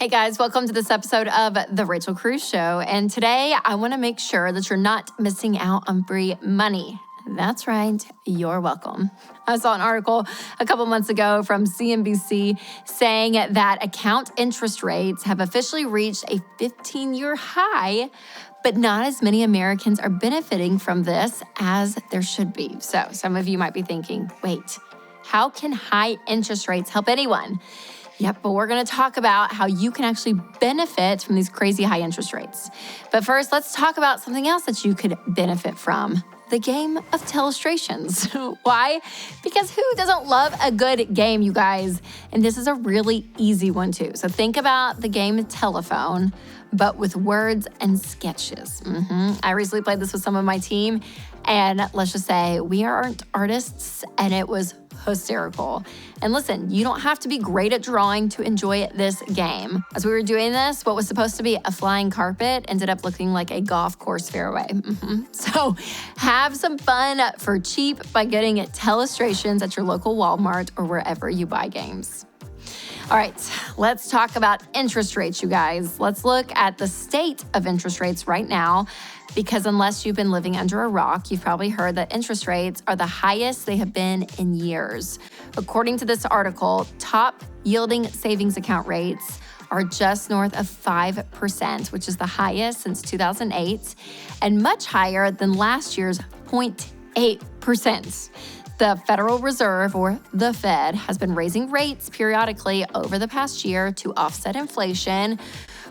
Hey guys, welcome to this episode of The Rachel Cruze Show. And today I want to make sure that you're not missing out on free money. That's right, you're welcome. I saw an article a couple months ago from CNBC saying that account interest rates have officially reached a 15-year high, but not as many Americans are benefiting from this as there should be. So some of you might be thinking, wait, how can high interest rates help anyone? Yep, but we're going to talk about how you can actually benefit from these crazy high interest rates. But first, let's talk about something else that you could benefit from. The game of telestrations. Why? Because who doesn't love a good game, you guys? And this is a really easy one too. So think about the game telephone, but with words and sketches. I recently played this with some of my team, and let's just say we aren't artists, and it was hysterical. And listen, you don't have to be great at drawing to enjoy this game. As we were doing this, what was supposed to be a flying carpet ended up looking like a golf course fairway. So have some fun for cheap by getting telestrations at your local Walmart or wherever you buy games. All right, let's talk about interest rates, you guys. Let's look at the state of interest rates right now, because unless you've been living under a rock, you've probably heard that interest rates are the highest they have been in years. According to this article, top yielding savings account rates are just north of 5%, which is the highest since 2008, and much higher than last year's 0.8%. The Federal Reserve, or the Fed, has been raising rates periodically over the past year to offset inflation,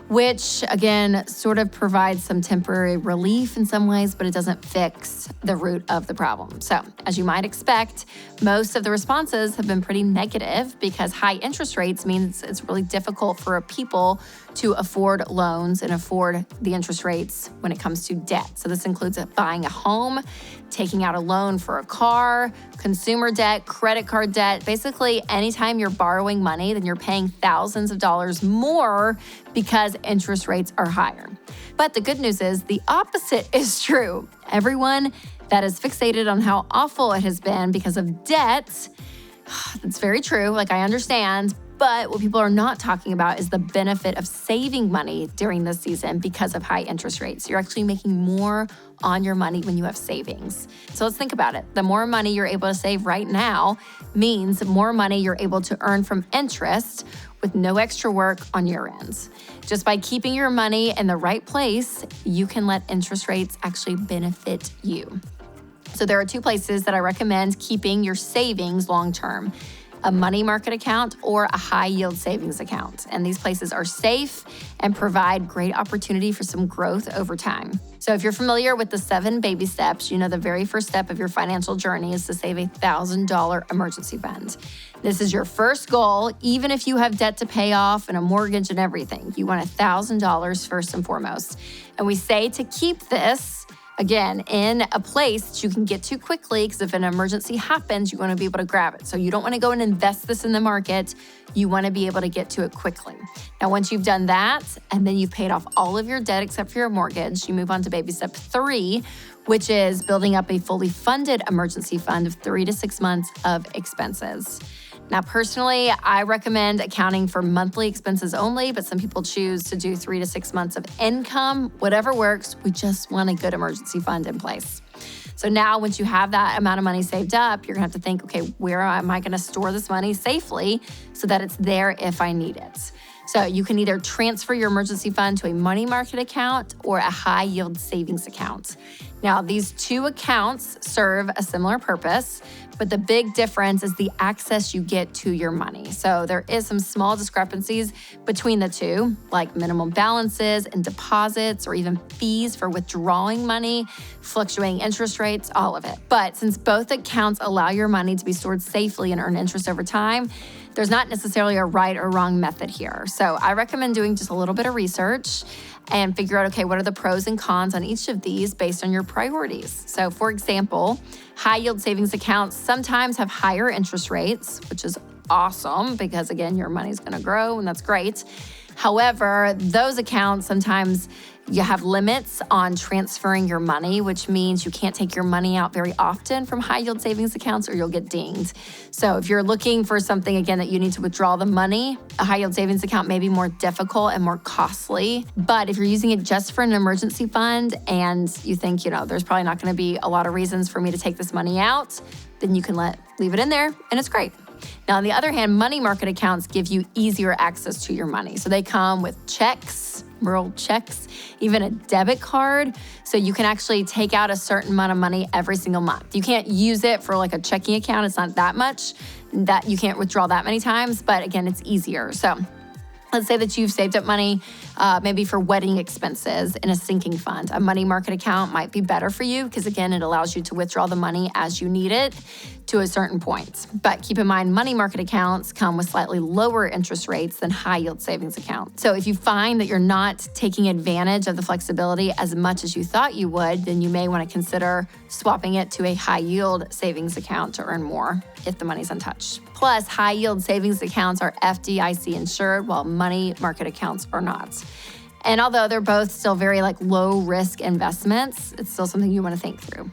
which, again, sort of provides some temporary relief in some ways, but it doesn't fix the root of the problem. So, as you might expect, most of the responses have been pretty negative because high interest rates means it's really difficult for people to afford loans and afford the interest rates when it comes to debt. So this includes buying a home, taking out a loan for a car, consumer debt, credit card debt. Basically, anytime you're borrowing money, then you're paying thousands of dollars more because interest rates are higher. But the good news is the opposite is true. Everyone that is fixated on how awful it has been because of debt, that's very true, like I understand. But what people are not talking about is the benefit of saving money during this season because of high interest rates. You're actually making more on your money when you have savings. So let's think about it. The more money you're able to save right now means more money you're able to earn from interest with no extra work on your end. Just by keeping your money in the right place, you can let interest rates actually benefit you. So there are two places that I recommend keeping your savings long-term: a money market account or a high yield savings account. And these places are safe and provide great opportunity for some growth over time. So if you're familiar with the 7 baby steps, you know the very first step of your financial journey is to save a $1,000 emergency fund. This is your first goal, even if you have debt to pay off and a mortgage and everything. You want $1,000 first and foremost. And we say to keep this, again, in a place that you can get to quickly, because if an emergency happens, you want to be able to grab it. So you don't want to go and invest this in the market. You want to be able to get to it quickly. Now, once you've done that, and then you've paid off all of your debt except for your mortgage, you move on to baby step 3, which is building up a fully funded emergency fund of 3 to 6 months of expenses. Now, personally, I recommend accounting for monthly expenses only, but some people choose to do 3 to 6 months of income. Whatever works, we just want a good emergency fund in place. So now once you have that amount of money saved up, you're gonna have to think, okay, where am I gonna store this money safely so that it's there if I need it? So you can either transfer your emergency fund to a money market account or a high yield savings account. Now, these two accounts serve a similar purpose, but the big difference is the access you get to your money. So there is some small discrepancies between the two, like minimum balances and deposits, or even fees for withdrawing money, fluctuating interest rates, all of it. But since both accounts allow your money to be stored safely and earn interest over time, there's not necessarily a right or wrong method here. So I recommend doing just a little bit of research and figure out, okay, what are the pros and cons on each of these based on your priorities? So for example, high yield savings accounts sometimes have higher interest rates, which is awesome because again, your money's gonna grow and that's great. However, those accounts sometimes You have limits on transferring your money, which means you can't take your money out very often from high yield savings accounts or you'll get dinged. So if you're looking for something, again, that you need to withdraw the money, a high yield savings account may be more difficult and more costly. But if you're using it just for an emergency fund and you think, there's probably not going to be a lot of reasons for me to take this money out, then you can leave it in there and it's great. Now, on the other hand, money market accounts give you easier access to your money. So they come with checks, world checks, even a debit card. So you can actually take out a certain amount of money every single month. You can't use it for like a checking account. It's not that much that you can't withdraw that many times, but again, it's easier. So let's say that you've saved up money maybe for wedding expenses in a sinking fund. A money market account might be better for you because, again, it allows you to withdraw the money as you need it to a certain point. But keep in mind, money market accounts come with slightly lower interest rates than high yield savings accounts. So if you find that you're not taking advantage of the flexibility as much as you thought you would, then you may want to consider swapping it to a high yield savings account to earn more if the money's untouched. Plus, high yield savings accounts are FDIC insured while money market accounts are not. And although they're both still very low risk investments, it's still something you want to think through.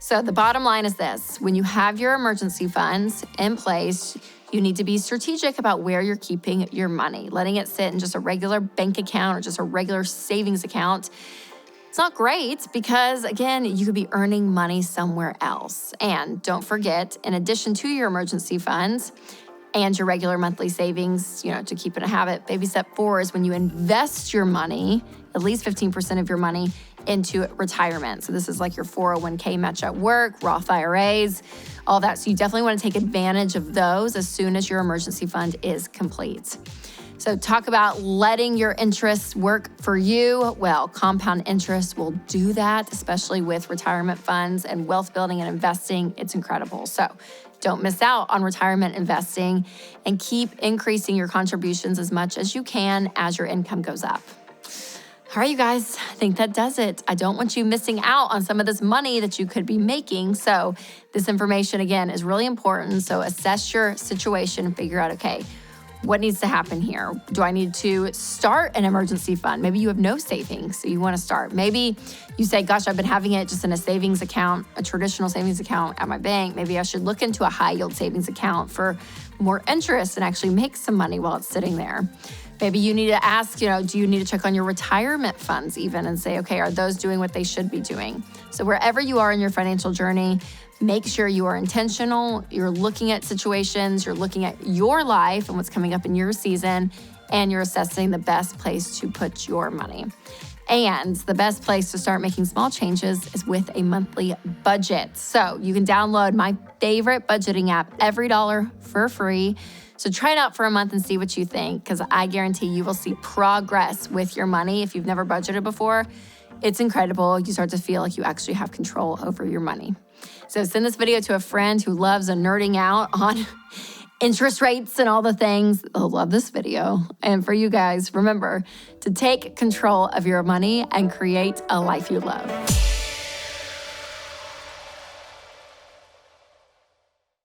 So the bottom line is this: when you have your emergency funds in place, you need to be strategic about where you're keeping your money. Letting it sit in just a regular bank account or just a regular savings account, it's not great because, again, you could be earning money somewhere else. And don't forget, in addition to your emergency funds and your regular monthly savings, to keep it a habit, baby step 4 is when you invest your money, at least 15% of your money, into retirement. So this is like your 401k match at work, Roth IRAs, all that. So you definitely want to take advantage of those as soon as your emergency fund is complete. So talk about letting your interests work for you. Well, compound interest will do that, especially with retirement funds and wealth building and investing. It's incredible. So don't miss out on retirement investing and keep increasing your contributions as much as you can as your income goes up. All right, you guys, I think that does it. I don't want you missing out on some of this money that you could be making. So this information, again, is really important. So assess your situation and figure out, okay, what needs to happen here? Do I need to start an emergency fund? Maybe you have no savings, so you want to start. Maybe you say, gosh, I've been having it just in a savings account, a traditional savings account at my bank. Maybe I should look into a high yield savings account for more interest and actually make some money while it's sitting there. Maybe you need to ask, do you need to check on your retirement funds even and say, okay, are those doing what they should be doing? So wherever you are in your financial journey, make sure you are intentional. You're looking at situations, you're looking at your life and what's coming up in your season, and you're assessing the best place to put your money. And the best place to start making small changes is with a monthly budget. So you can download my favorite budgeting app, Every Dollar, for free. So try it out for a month and see what you think, because I guarantee you will see progress with your money if you've never budgeted before. It's incredible. You start to feel like you actually have control over your money. So send this video to a friend who loves nerding out on interest rates and all the things. They'll love this video. And for you guys, remember to take control of your money and create a life you love.